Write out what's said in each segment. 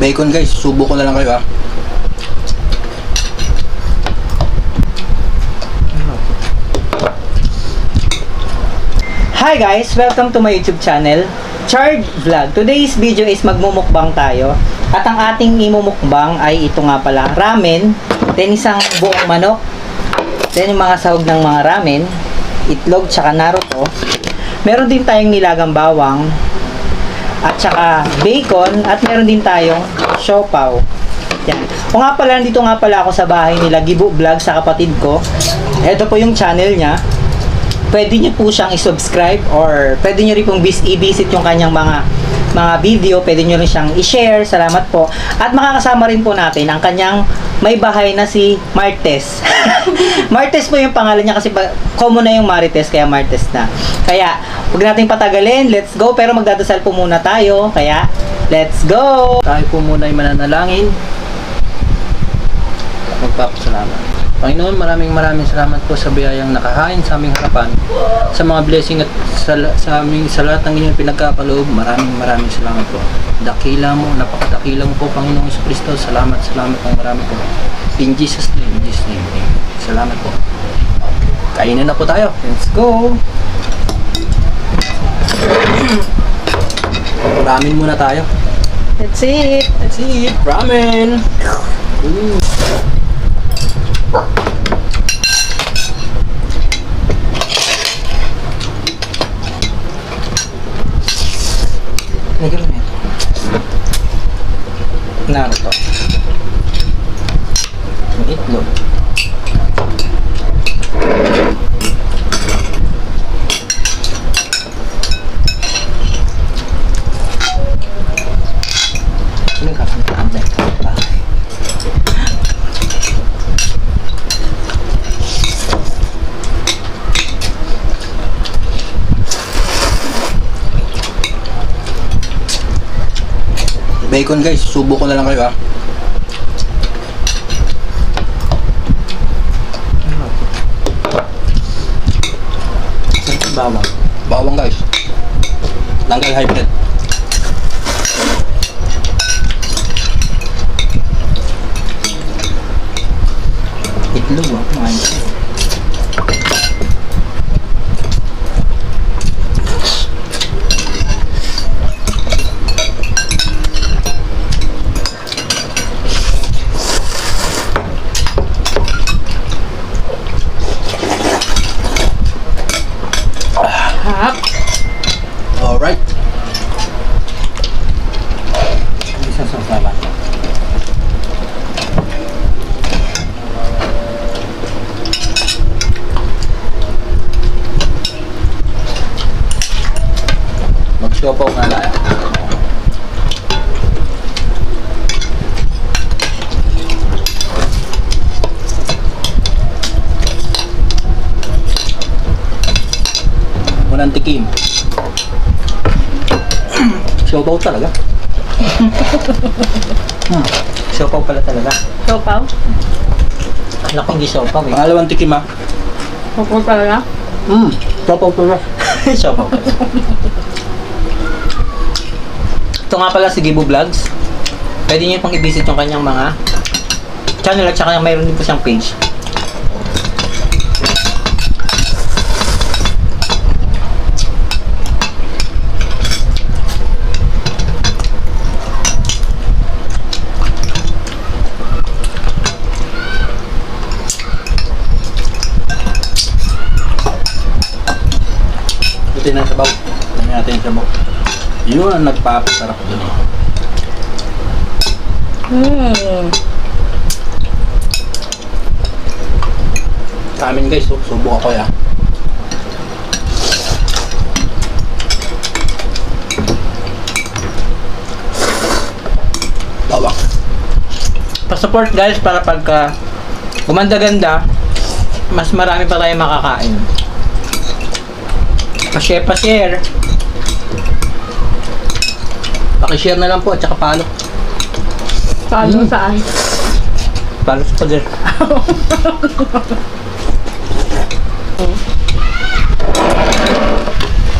Bacon guys, subo ko na lang kayo ah. Hi guys! Welcome to my YouTube channel, Chard Vlog. Today's video is magmumukbang tayo. At ang ating imumukbang ay ito nga pala, ramen, then isang buong manok, then yung mga sahog ng mga ramen, itlog, tsaka naruto. Meron din tayong nilagang bawang, at tsaka bacon, at meron din tayong siopaw. Yan. O nga pala, nandito nga pala ako sa bahay nila, Gibu Vlog, sa kapatid ko. Ito po yung channel niya. Pwede nyo po siyang i-subscribe or pwede nyo rin pong i-visit yung kanyang mga video. Pwede nyo rin siyang i-share. Salamat po. At makakasama rin po natin ang kanyang may bahay na si Martes. Martes po yung pangalan niya kasi common na yung Marites, kaya Martes na. Kaya, huwag nating patagalin. Let's go. Pero magdadasal po muna tayo. Kaya, let's go! Tayo po muna ay mananalangin. Magpapasalamat. Panginoon, maraming salamat po sa biyayang nakahain sa aming harapan, sa mga blessing at sa lahat ng inyong pinagkakaloob. Maraming salamat po. Dakila mo, napakadakila mo po, Panginoong Jesucristo. Salamat ng marami po. In Jesus name, salamat po. Kainin na po tayo. Let's go! Ramen muna tayo. That's it! Ramen! Lagyan mo na ito. Naruto. Yung itlog. Sino kakantay ka pa? Bacon guys, subo ko na lang kayo ah. Bawang. Bawang guys. Tanggal hybrid. Itlog ah, kumain ko. Alright. Bisa sasabat. Mag-siopaw nga lang. Unang tikim. Siopaw talaga. Siopaw pala talaga. Siopaw? Anak ko hindi siopaw eh. Pangalawang tikim ah. Siopaw talaga? Siopaw talaga. Siopaw pala. Ito nga pala si Gibu Vlogs. Pwede niyo pang i-visit yung kanyang mga channel at saka mayroon din po siyang page. Buti na sabaw. Tingnan natin yung sabaw. Yun ang nagpapasarap dun eh. Sa amin guys, subo ako ya. Bawang. Pa-support guys para pagka gumanda-ganda, mas marami pa tayong makakain. Pa-share. Paki-share na lang po at saka follow. Paano saan? Follow sa pader.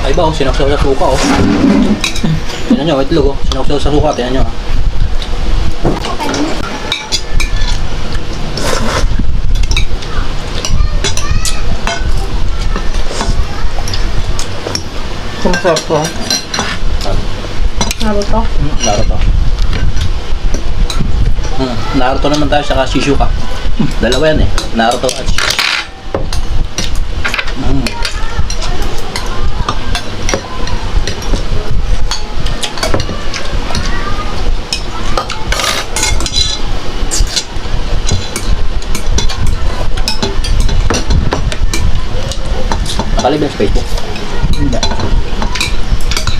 Ay ba, sinaksaw sa suka oh. Tingnan nyo, itlog oh. Sinaksaw sa suka, tingnan nyo ah. Sumasarap to. Naruto. Naruto. Naruto naman tayo saka Shizuka. Dalawa yan eh. Naruto at Shizuka. Nakalib yung Facebook. Hindi.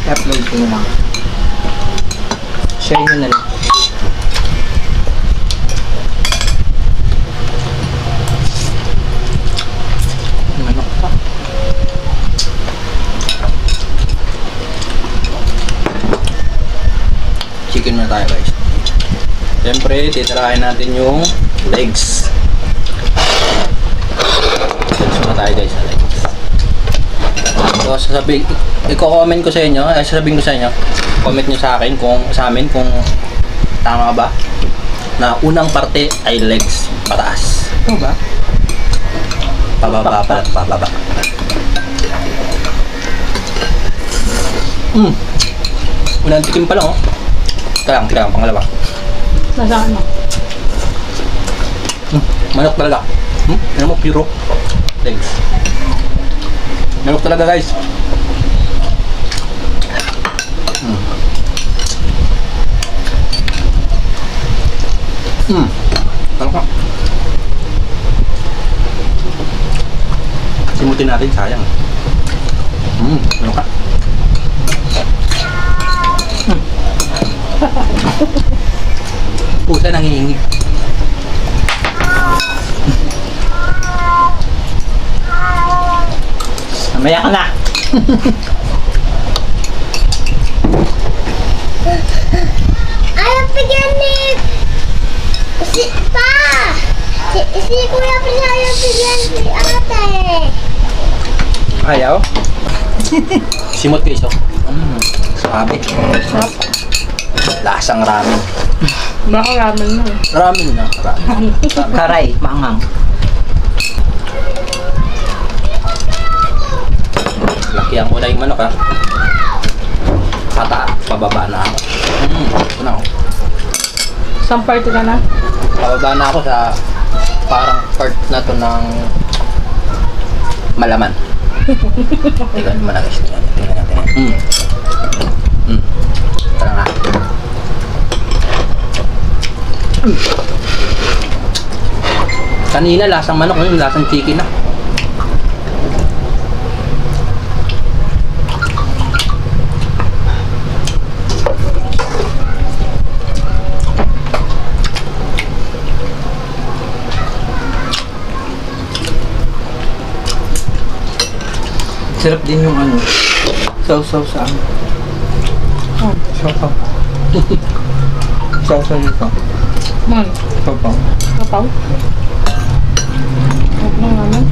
I-upload ko na lang. Share nyo na lang. Manok pa. Chicken na tayo guys. Siyempre, titirahin natin yung legs. Legs na tayo guys sa legs. So, i-comment ko sa inyo, sasabihin ko sa inyo, comment nyo sa akin sa amin kung tama ba na unang parte ay legs pataas. Ito ba? Pababa. Unang tikim pa lang oh. Tika lang, pangalawa. Nasa ano? Manok talaga. Ano mo, puro legs. Manok talaga guys. Tama ka. Simutin natin, sayang. Ano ka? Pusa nangihingi. Mamaya ka na. Ayaw bigyan ni... Si Kuya Pili ayaw bigyan si ate. Ayaw? Simot guys oh. Sabi. Sarap. Lasang ramen. Baka ramen na eh. Ramen na. Ramen. Karay, maangang. Laki ang kulay manok ha. Pababa na ako. Ito na ako. Saan party ka na? Pababa na ako sa parang part na to ng malaman. Tingnan mo na guys. Tingnan natin. Tara nga. Kanina lasang manok, ngayon lasang chicken na. Sarap din yung ano. Sausaw sa ano. Sausaw. Sausaw nito. Sausaw. Kapaw? Huwag lang naman.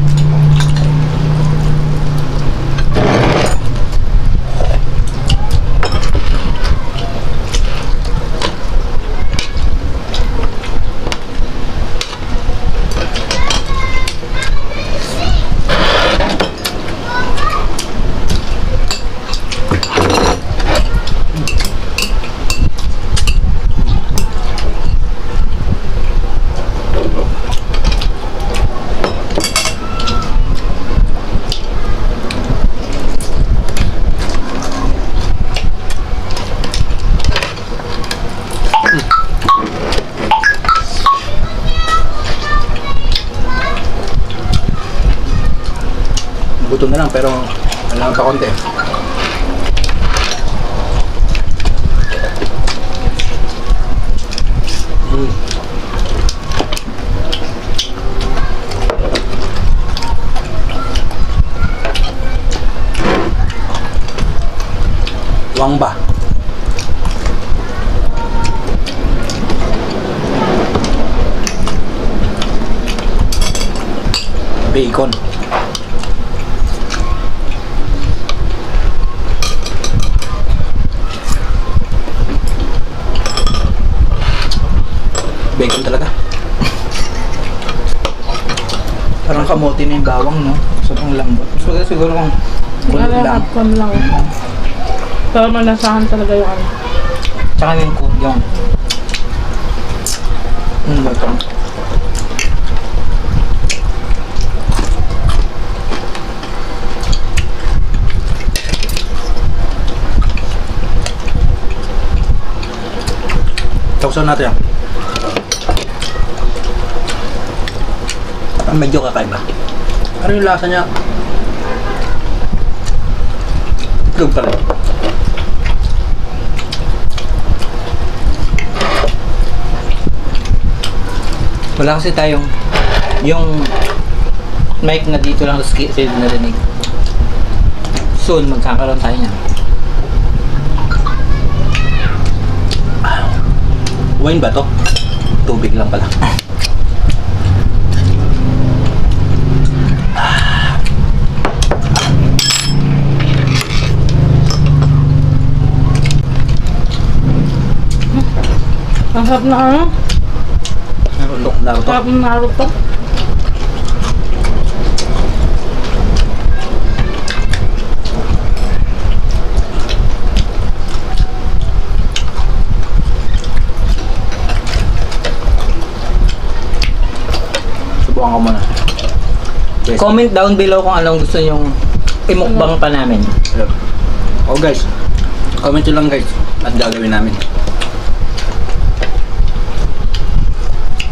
Gutom na lang pero alam pa konti. Wangba. Bacon. Bacon talaga. Parang kamote na yung bawang, no? Sobrang lambot. So, siguro kung Kulo Ano, lang. hotcon lang. Pero malasahan talaga yung ano. Tsaka yung ba ito? Sausaw natin yan. Medyo kakaiba. Ano yung lasa niya? Itlog pa rin. Wala kasi tayong yung mic na dito lang sa side narinig. Soon, magkakaroon tayo niyan. Wine ba to? Tubig lang pala. Ang sarap na ano? Naruto. Naruto. Sarap ng Naruto. Subukan ko muna. Guys. Comment down below kung anong gusto nyong imukbang pa namin. Oh guys, comment nyo lang guys at gagawin namin.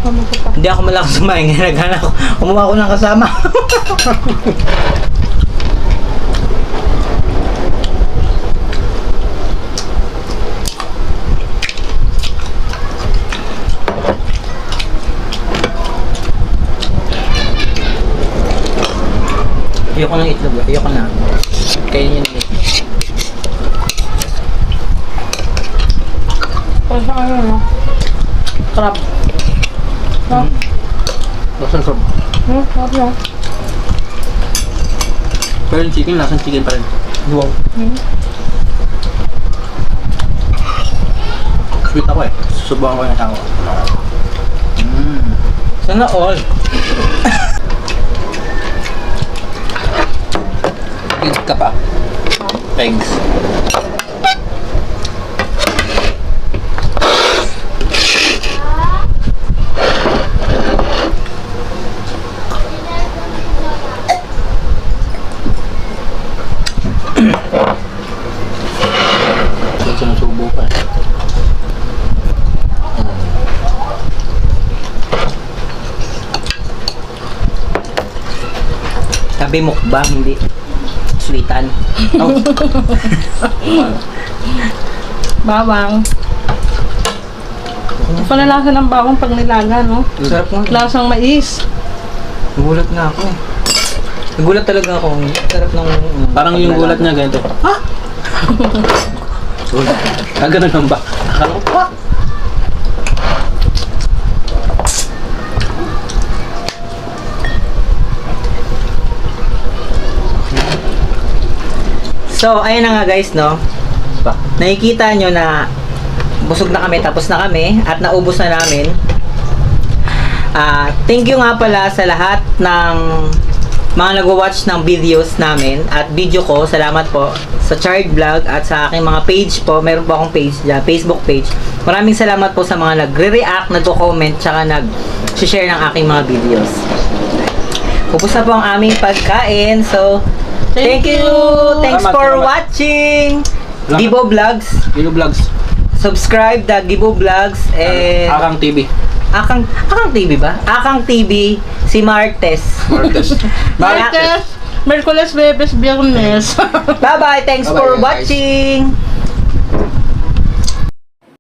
Ano ko pa? Hindi ako malakas sumain, naghanap ako. Kumuha ako ng kasama. Ayoko ng itlog, ayoko na. Kainin yun ng itlog. Para sa ano, no? Sarap. No? Lasang sarap. Sarap na. Pero yung chicken, lasang chicken pa rin. Wow. Sweet ako eh. Susubukan ko yung asawa. Sana all. Eggs ka pa? Eggs. Sinusubo pa eh. Sabi mukbang, hindi sweetan. Oh. Bawang. Panalasa ng bawang pag nilaga, no? Sarap nga. Lasang mais. Nagulat nga ako. Nagulat talaga ako. Sarap ng... Parang yung gulat niya ganito. Ha? Gulat. Ah, ganun lang ba? Akala ko, ha? So, ayun na nga guys, no? Nakikita nyo na busog na kami, tapos na kami, at naubos na namin. Thank you nga pala sa lahat ng mga nag-watch ng videos namin at video ko. Salamat po sa Chard Vlog at sa aking mga page po. Meron po akong page dyan, Facebook page. Maraming salamat po sa mga nagre-react, nagko-comment, tsaka nag-share ng aking mga videos. Upos na po ang aming pagkain. So, thank you! Thanks Salamat, for salamat. watching Salamat. Gibo Vlogs. Gino Vlogs. Subscribe the Gibo Vlogs and Akang TV. Akang TV ba? Akang TV si Martes. Martes. Martes, Merkules, Bebes, Biyernes. Bye-bye. Thanks Bye-bye, for guys. watching.